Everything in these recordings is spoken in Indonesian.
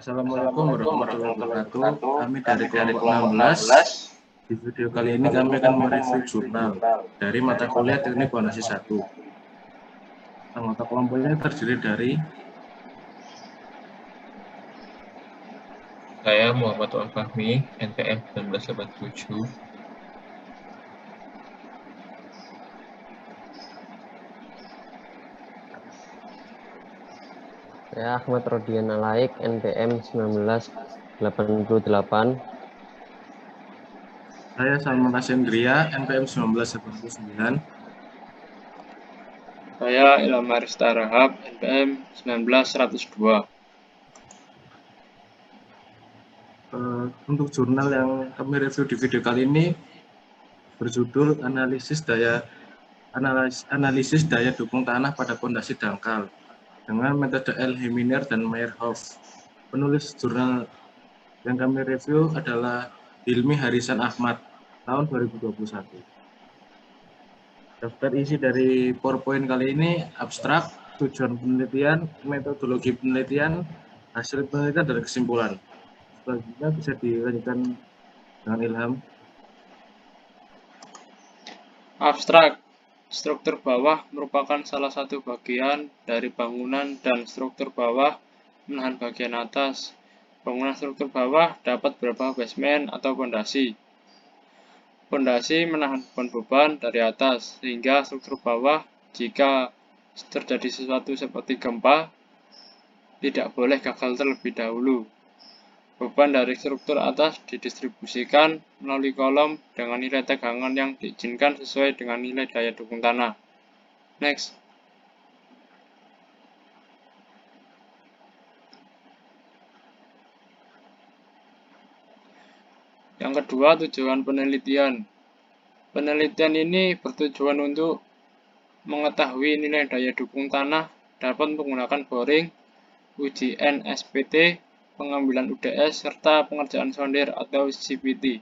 Assalamualaikum warahmatullahi wabarakatuh. Kami dari kelompok 16. Di video kali ini kami akan mereview jurnal dari mata kuliah Teknik Fondasi 1. Anggota kelompoknya terdiri dari Saya Muhammad Al-Fahmi, NPM 1987. Saya Ahmad Rodian Alaik, NPM 1988. Saya Salman Asendria, NPM 1989. Saya Ilham Arista Rahab, NPM 19102. Untuk jurnal yang kami review di video kali ini berjudul analisis daya dukung tanah pada pondasi dangkal dengan metode El-Heminer dan Meyerhoff. Penulis jurnal yang kami review adalah Hilmi Harisan Ahmad tahun 2021. Daftar isi dari PowerPoint kali ini abstrak, tujuan penelitian, metodologi penelitian, hasil penelitian, dan kesimpulan. Selanjutnya bisa dilanjutkan dengan Ilham. Abstrak. Struktur bawah merupakan salah satu bagian dari bangunan dan struktur bawah menahan bagian atas. Bangunan struktur bawah dapat berupa basement atau pondasi. Pondasi menahan beban dari atas, sehingga struktur bawah, jika terjadi sesuatu seperti gempa, tidak boleh gagal terlebih dahulu. Beban dari struktur atas didistribusikan melalui kolom dengan nilai tegangan yang diizinkan sesuai dengan nilai daya dukung tanah. Next. Yang kedua, tujuan penelitian. Penelitian ini bertujuan untuk mengetahui nilai daya dukung tanah dapat menggunakan boring, uji NSPT, pengambilan UDS, serta pengerjaan sondir atau CPT.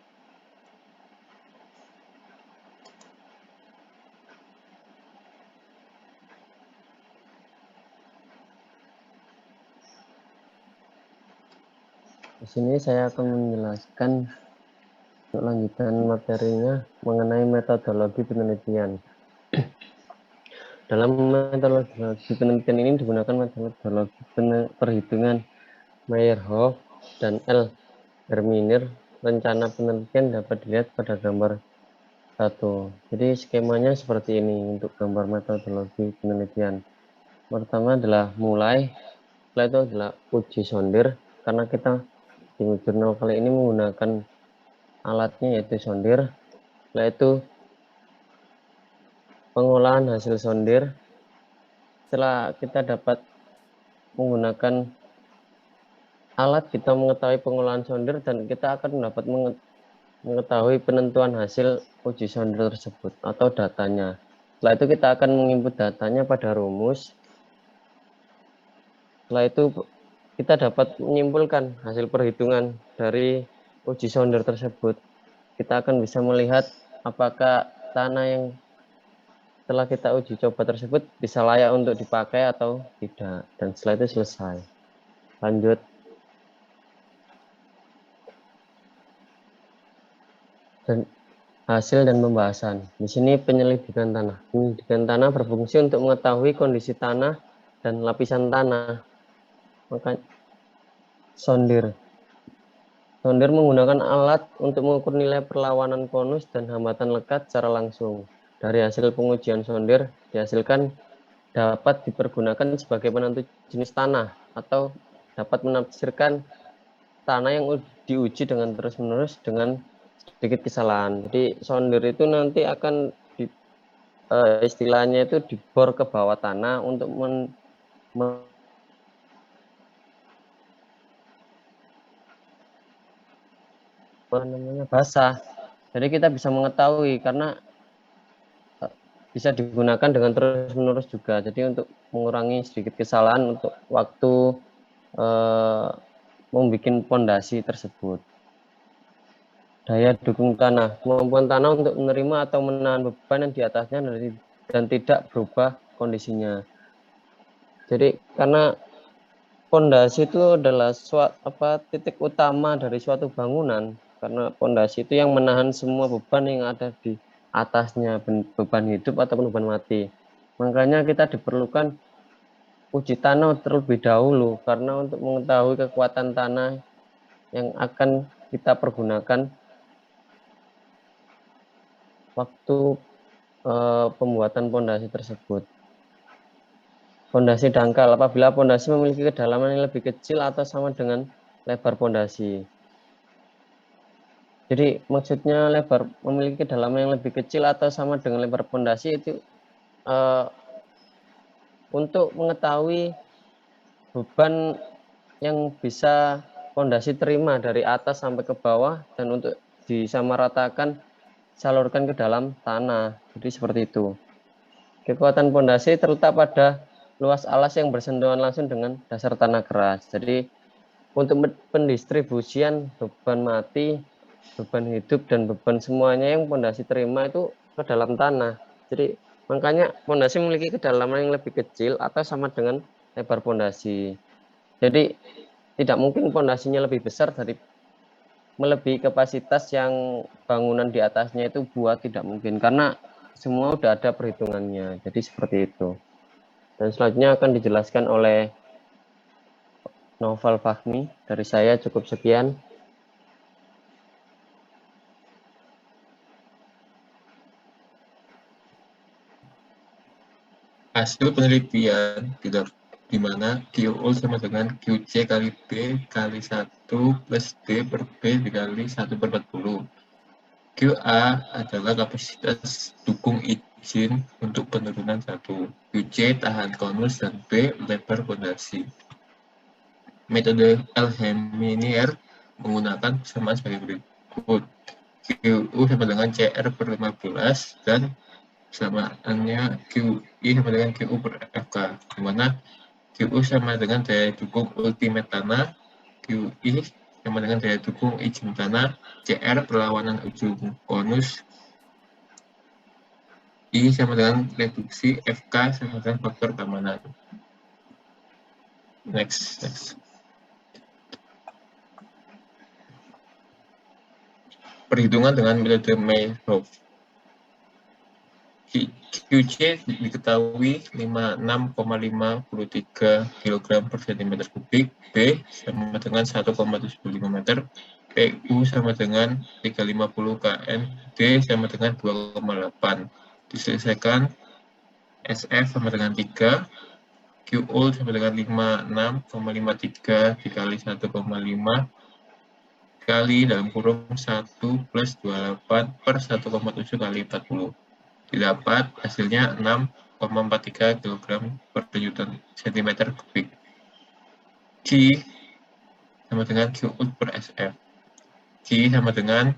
Di sini saya akan menjelaskan untuk lanjutan materinya mengenai metodologi penelitian. Dalam metodologi penelitian ini digunakan metodologi perhitungan Meyerhoff dan El-Heminer. Rencana penelitian dapat dilihat pada gambar 1. Jadi skemanya seperti ini untuk gambar metodologi penelitian. Pertama adalah mulai, setelah itu adalah uji sondir, karena kita di jurnal kali ini menggunakan alatnya yaitu sondir. Setelah itu pengolahan hasil sondir. Setelah kita dapat menggunakan alat, kita mengetahui pengolahan sondir dan kita akan dapat mengetahui penentuan hasil uji sondir tersebut atau datanya. Setelah itu kita akan menginput datanya pada rumus. Setelah itu kita dapat menyimpulkan hasil perhitungan dari uji sondir tersebut. Kita akan bisa melihat apakah tanah yang setelah kita uji coba tersebut bisa layak untuk dipakai atau tidak. Dan setelah itu selesai. Lanjut. Dan hasil dan pembahasan. Di sini penyelidikan tanah. Penyelidikan tanah berfungsi untuk mengetahui kondisi tanah dan lapisan tanah. Maka sondir. Sondir menggunakan alat untuk mengukur nilai perlawanan konus dan hambatan lekat secara langsung. Dari hasil pengujian sondir dihasilkan dapat dipergunakan sebagai penentu jenis tanah atau dapat menafsirkan tanah yang diuji dengan terus-menerus dengan sedikit kesalahan. Jadi sondir itu nanti akan istilahnya itu dibor ke bawah tanah untuk basah. Jadi kita bisa mengetahui karena bisa digunakan dengan terus-menerus juga. Jadi untuk mengurangi sedikit kesalahan untuk waktu membuat pondasi tersebut. Daya dukung tanah, kemampuan tanah untuk menerima atau menahan beban yang di atasnya dan tidak berubah kondisinya. Jadi karena pondasi itu adalah titik utama dari suatu bangunan, karena pondasi itu yang menahan semua beban yang ada di atasnya, beban hidup ataupun beban mati. Makanya kita diperlukan uji tanah terlebih dahulu, karena untuk mengetahui kekuatan tanah yang akan kita pergunakan waktu pembuatan pondasi tersebut. Pondasi dangkal, apabila pondasi memiliki kedalaman yang lebih kecil atau sama dengan lebar pondasi. Jadi maksudnya memiliki kedalaman yang lebih kecil atau sama dengan lebar pondasi itu untuk mengetahui beban yang bisa pondasi terima dari atas sampai ke bawah dan untuk disamaratakan salurkan ke dalam tanah. Jadi seperti itu. Kekuatan pondasi terletak pada luas alas yang bersentuhan langsung dengan dasar tanah keras. Jadi untuk pendistribusian beban mati, beban hidup, dan beban semuanya yang pondasi terima itu ke dalam tanah. Jadi makanya pondasi memiliki kedalaman yang lebih kecil atau sama dengan lebar pondasi. Jadi tidak mungkin pondasinya lebih besar dari melebihi kapasitas yang bangunan di atasnya itu buat, tidak mungkin, karena semua udah ada perhitungannya. Jadi seperti itu. Dan selanjutnya akan dijelaskan oleh Noval Fahmi. Dari saya cukup sekian. Hasil penelitian di mana QO sama dengan QC kali B kali 1 plus D per B dikali 1/40. QA adalah kapasitas dukung izin untuk penurunan 1. QC tahan konus dan B lebar pondasi. Metode Alheminier menggunakan persamaan sebagai berikut. QU sama dengan CR per 15 dan persamaannya QI sama dengan QU per FK, di mana QU sama dengan daya dukung ultimate tanah, QI sama dengan daya dukung izin tanah, CR perlawanan ujung konus, I sama dengan reduksi, FK sama dengan faktor keamanan. Next. Perhitungan dengan metode Mayhoff. QC diketahui 56,53 kg per cm kubik, B sama dengan 1,75 meter, PU sama dengan 350 kN, D sama dengan 2,8. Diselesaikan, SF sama dengan 3, QO sama dengan 56,53 dikali 1,5 kali dalam kurung 1 plus 28 per 1,7 kali 40. Didapat hasilnya 6,43 kg per Newton cm kubik. Q sama dengan Q per SF. Q sama dengan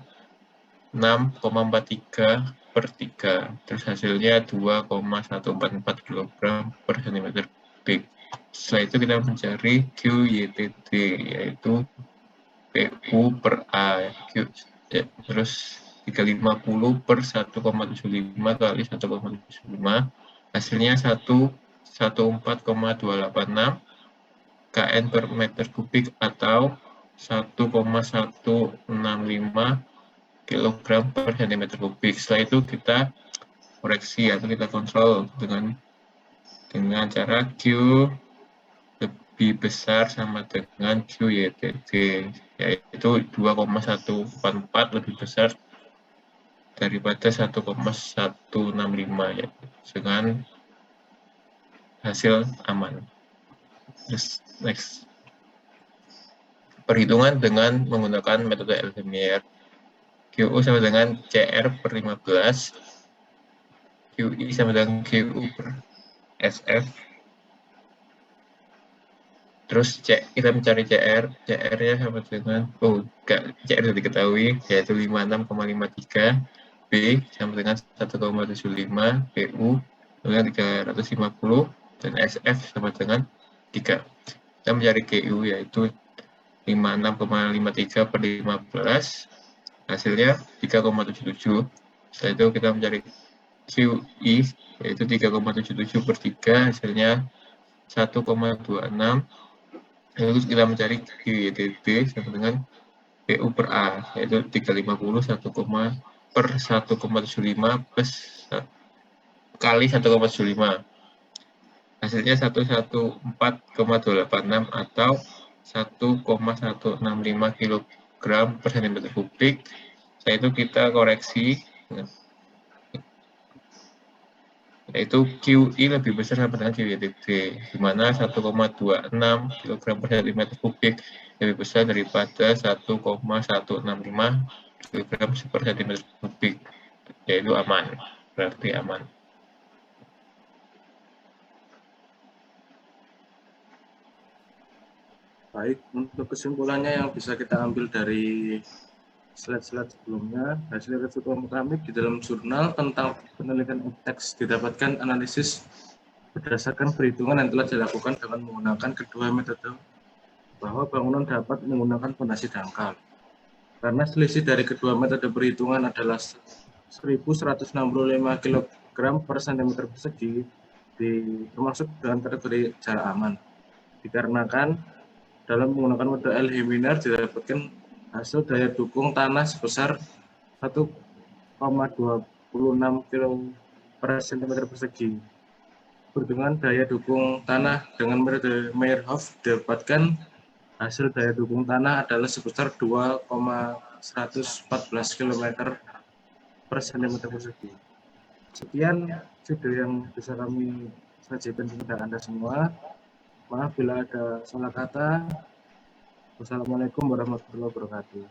6,43 per 3. Terus hasilnya 2,144 kg per cm kubik. Setelah itu kita mencari QYTD, yaitu PU per A. Terus 350 per 1,75 kali 1,75, hasilnya 14,286 kN per meter kubik atau 1,165 kg per cm kubik. Setelah itu kita koreksi atau kita kontrol dengan cara Q lebih besar sama dengan QYTD, yaitu 2,144 lebih besar daripada 1,165, ya, dengan hasil aman. Terus next. Perhitungan dengan menggunakan metode Alheminier. QU sama dengan CR per 15, QI sama dengan QU per SF. Terus kita mencari CR-nya sama dengan, CR sudah diketahui, yaitu 56,53, B sama dengan 1,75, PU dengan 350, dan SF sama dengan 3. Kita mencari GU, yaitu 56,53 per 15, hasilnya 3,77. Setelah itu kita mencari QI, yaitu 3,77 per 3, hasilnya 1,26. Lalu kita mencari QYTD sama dengan PU per A, yaitu 350 per 1,75 plus kali 1,75. Hasilnya 114,286 atau 1,165 kg per cm kubik. Setelah itu kita koreksi, yaitu QI lebih besar sama dengan QYTD, di mana 1,26 kg per cm kubik lebih besar daripada 1,165 kg per cm kubik, yaitu aman, berarti aman. Baik, untuk kesimpulannya yang bisa kita ambil dari slide-slide sebelumnya, hasil riset kami di dalam jurnal tentang penelitian teks didapatkan analisis berdasarkan perhitungan yang telah dilakukan dengan menggunakan kedua metode bahwa bangunan dapat menggunakan fondasi dangkal. Karena selisih dari kedua metode perhitungan adalah 1.165 kg per cm persegi, termasuk dalam kategori jarak aman. Dikarenakan dalam menggunakan metode L-Heminar didapatkan hasil daya dukung tanah sebesar 1,26 kg per cm persegi. Perhitungan daya dukung tanah dengan metode Meyerhof didapatkan hasil daya dukung tanah adalah sebesar 2,114 km per cm persegi. Sekian video yang bisa kami sajikan kepada Anda semua. Maaf bila ada salah kata. Wassalamualaikum warahmatullahi wabarakatuh.